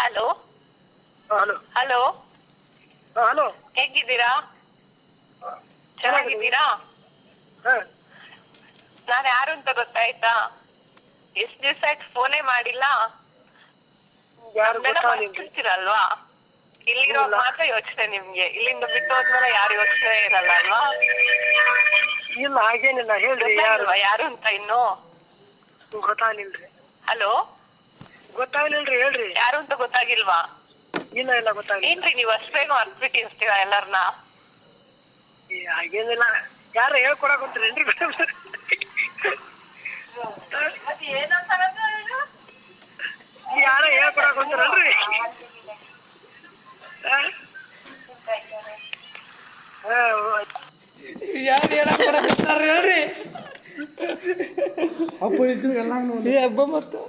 Hello hello. Hello, hello. ಹೇಗಿದ್ದೀರಾ? ಚೆನ್ನಾಗಿದ್ದೀರಾ? ಹಾಂ. ನಾನು ಯಾರು ಅಂತ ಗೊತ್ತಾಯ್ತಾ? ಎಷ್ಟ್ ದಿವ್ಸ ಆಯ್ತು ಫೋನೇ ಮಾಡಿಲ್ಲ. ಯಾರು ನಮ್ನೆಲ್ಲ ಗೊತ್ತಾಗಲಿಲ್ಲ. ಮರ್ತಿರ್ತೀರಲ್ವಾ? ಇಲ್ಲಿರೋಗ್ ಮಾತ್ರ ಯೋಚನೆ ನಿಮ್ಗೆ, ಇಲ್ಲಿಂದ ಬಿಟ್ಟು ಹೋದ್ಮೇಲೆ ಯಾರು ಯೋಚನೆ ಇರಲ್ಲ ಅಲ್ವಾ? ಇಲ್ಲ ಹಾಗೇನಿಲ್ಲ, ಹೇಳ್ರಿ ಯಾರು? ಗೊತ್ತಾಗಿಲ್ವಾ ಯಾರು ಅಂತ ಇನ್ನು? ಗೊತ್ತಾಗ್ಲಿಲ್ರಿ. ಹಲೋ, ಗೊತ್ತಾಗ್ಲಿಲ್ರಿ, ಹೇಳ್ರಿ. ಯಾರು ಅಂತ ಗೊತ್ತಾಗಿಲ್ವಾ? ಇಲ್ಲ ಇಲ್ಲ ಗೊತ್ತಾಗ್ಲಿಲ್ಲ. ಏನ್ರಿ ನೀವ್ ಅಷ್ಟ್ ಬೇಗ ಮರ್ತ್ಬಿಟ್ಟಿರ್ತೀರಾ ಎಲ್ಲಾರ್ನ? ಹಾಗೇನಿಲ್ಲ, ಯಾರು ಹೇಳ್ಕೊಡಕ್ ಹೊಂಟ್ರೇನ್ರಿ? ಯಾರ ಹೇಳ್ಕೊಡಕ್ ಹೊಂಟ್ರಲ್ರಿ? ಯಾರು ಹೇಳಕ್ ಬರಕತ್ತಾರ ಹೇಳ್ರಿ. ಅಪ್ಪ ಹೆಸರು ಎಲ್ಲ ಹಬ್ಬ ಮತ್ತು